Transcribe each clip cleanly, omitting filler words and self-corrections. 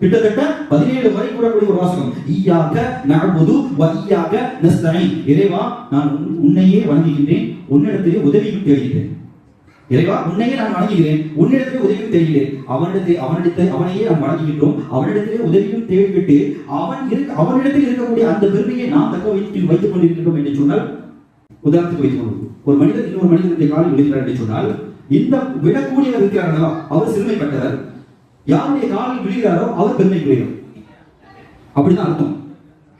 கிட்டத்தட்ட 17 வரை கூறக்கூடிய ஒரு வாசகம். ஈயாக நஅபுது வ ஈயாக நஸ்தஈன். இறைவா நான் உன்னையே வணங்குகிறேன், உன்னிடத்திலே உதவியும் தேடுகிறேன். இறைவா உன்னையே நான் வணங்குகிறேன், உன்னிடத்திலே உதவியும் தேடுகிறேன். அவனையே நாம் வணங்குகின்றோம், அவனிடத்திலே உதவியும் தேடிவிட்டு அவனிடத்தில் இருக்கக்கூடிய அந்த பெருமையை நாம் தக்க வைத்துக் கொண்டிருக்கின்றோம் என்று சொன்னால், உதாரணத்துக்கு வைத்துக் கொள்வோம், ஒரு மனிதர் இன்னொரு மனிதனுடைய காலில் விழுகிறார் என்று சொன்னால், இந்த விடக்கூடியவர் இருக்கிறார்களா அவர் சிறுமைப்பட்டவர், யாருடைய காலில் விழுகிறாரோ அவர் பெருமைக்குரியவர். அப்படிதான் அர்த்தம்.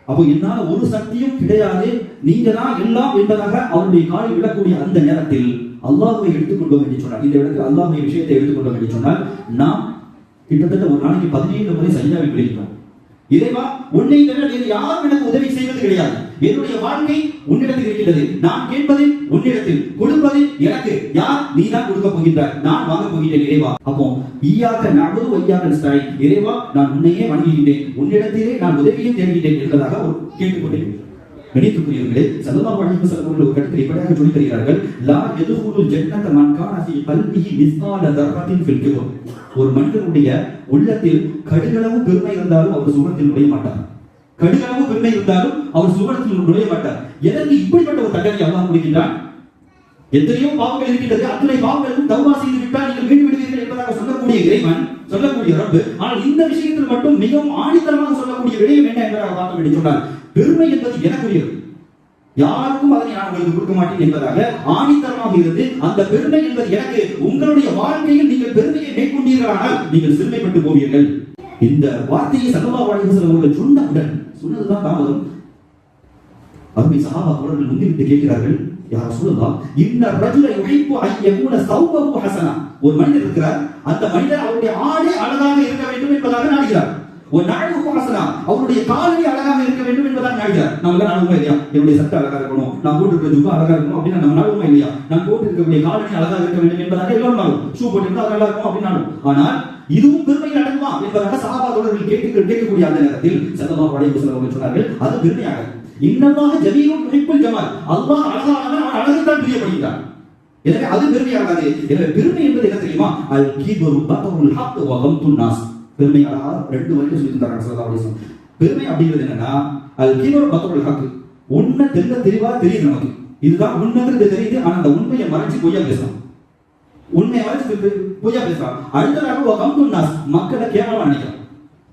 அப்போ என்னால் ஒரு சக்தியும் கிடையாது, நீங்க தான் எல்லாம் என்பதாக அவருடைய காலில் விழக்கூடிய அந்த நேரத்தில் அல்லாஹ்வை எடுத்துக்கொண்டோம் என்று சொன்னால், இந்த இடத்தில் அல்லாஹ்வுடைய விஷயத்தை எடுத்துக்கொண்டோம் என்று சொன்னால், நாம் கிட்டத்தட்ட ஒரு நாளைக்கு 17 முறை சஜ்தாவில் விழுகிறோம். இறைவா உன்னை தவிர வேறு யாரும் எனக்கு உதவி செய்வது கிடையாது, என்னுடைய வாழ்க்கை உன்னிடத்தில் இருக்கிறது, நான் கேட்பது உன்னிடத்தில், கொடுப்பது எனக்கு, யார் நீ தான் கொடுக்க போகின்றாய், நான் வாங்க போகிறேன் இறைவா. அப்போ ஈயாக நஅபுது வ ஈயாக நஸ்தஈன், இறைவா நான் உன்னையே வணங்குகின்றேன், உன்னிடத்திலே நான் உதவியை தேடுகிறேன் என்பதாக கேட்டுக்கொண்டேன். கணித்துக்குரியவர்களே, ஸல்லல்லாஹு அலைஹி வஸல்லம் ஒரு கட்டத்தில் இப்படியாக சொல்லி தருகிறார்கள், லா யதுகுலுல் ஜன்னத மன் கான ஃபீ கல்பிஹி மிஸ்கால தர்ரத்தின் ஃபில் கிப்ர். ஒரு மனிதனுடைய உள்ளத்தில் கடுகளவு பெருமை இருந்தாலும் அவர் சுவனத்தில் நுழைய மாட்டார். கடுகளவு பெருமை இருந்தாலும் அவர் சுவனத்தில் நுழைய மாட்டார். எதற்கு இப்படிப்பட்ட ஒரு தண்டனை அல்லாஹ் கொடுக்கின்றான்? எத்தனையோ பாவங்கள் இருக்கின்றது, அத்தனை பாவங்களுக்கும் தௌபா செய்து விட்டால் நீங்கள் மீண்டு விடுவீர்கள் என்பதாக சொல்லக்கூடிய இறைவன், சொல்லக்கூடிய ரப்பு, ஆனால் இந்த விஷயத்தில் மட்டும் மிகவும் ஆணித்தரமாக சொல்லக்கூடிய விடயம் என்ன என்பதாக பார்க்க வேண்டி சொன்னார். பெருமை என்பது எனக்குரியது, யாருக்கும் அதனை நான் உங்களுக்கு கொடுக்க மாட்டேன் என்பதாக ஆணித்தரமாக இருந்து, அந்த பெருமை என்பது எனக்கு, உங்களுடைய வாழ்க்கையில் நீங்கள் பெருமையை மேற்கொண்டீர்களானால் நீங்கள் சிறுமைப்பட்டு போவீர்கள். இந்த வார்த்தையை ஸல்லல்லாஹு அலைஹி வஸல்லம் அவர்கள் சொன்னவுடன், சொன்னதுதான் தாமதம், அருமை சஹாபா அவர்கள் முந்திவிட்டு கேட்கிறார்கள், யா ரசூலல்லாஹ், இன்ன ரஜுல யுஹிப்பு அன் யகூன ஸௌபஹு ஹஸனா. ஒரு மனிதர் இருக்கிறார், அந்த மனிதர் அவருடைய ஆடை அழகாக இருக்க வேண்டும் என்பதாக நாடுகிறார். ஒரு நஅபுஹு ஹஸனா, அவருடைய காலணி அழகாக இருக்க வேண்டும் என்பதாக நாடுகிறார். நம்ம நாடுவோமா இல்லையா? என்னுடைய சட்டை அழகா இருக்கணும், நான் போட்டிருக்கிற ஜுப்பா அழகா இருக்கணும் அப்படின்னு நம்ம நாடுவோமா இல்லையா? நான் போட்டிருக்கக்கூடிய காலணி அழகாக இருக்க வேண்டும் என்பதாக எல்லாரும் நாடும். ஷூ போட்டிருந்தா அது நல்லா இருக்கும் அப்படின்னு நாடும். ஆனால் இதுவும் பெருமையில் அடங்குமா என்பதாக சஹாபா தோழர்கள் கேட்கக்கூடிய அந்த நேரத்தில் ஸல்லல்லாஹு அலைஹி வஸல்லம் அவர்கள் சொன்னார்கள், அது பெருமையாக, இன்னல்லாஹ ஜமீலுன் யுஹிப்புல் ஜமால், அல்லாஹ் அழகானவன், அவன் அழகைத்தான் பிரியப்படுகிறான். எனவே அது பெருமையாகாது. எனவே பெருமை என்பது என்ன தெரியுமா? அல் கிப்ரு பத்ருல் ஹக் வ கம்துன் நாஸ். பெருமை அழகா 2 வரிகள் சொல்லி தந்தாங்க ஸல்லல்லாஹு அலைஹி வஸல்லம். பெருமை அப்படிங்கிறது என்னன்னா, அல் கிப்ரு பத்ருல் ஹக், உண்மை தெளிவா தெரியுது நமக்கு, இதுதான் உண்மைங்கிறது தெரியுது, ஆனா அந்த உண்மையை மறைச்சு பொய்யா பேசலாம், உண்மையை மறைச்சு பொய்யா பேசலாம். அடுத்ததாக வ கம்துன் நாஸ், மக்களை கேவலமா நினைக்கலாம்.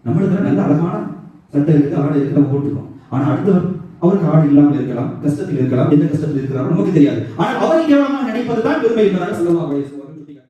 நம்மளுக்கு நல்ல அழகான சட்டை இருக்கு, ஆடை இருக்கு, நம்ம போட்டுக்கோம், ஆனா அடுத்தவர் அவருக்கு ஆடு இல்லாமல் இருக்கலாம், கஷ்டத்தில் இருக்கலாம், எந்த கஷ்டத்தில் இருக்கிறாரோ நமக்கு தெரியாது, ஆனால் அவரை கேவலமாக நினைப்பதுதான் பெருமை என்பதாக ஸல்லல்லாஹு அலைஹி வஸல்லம்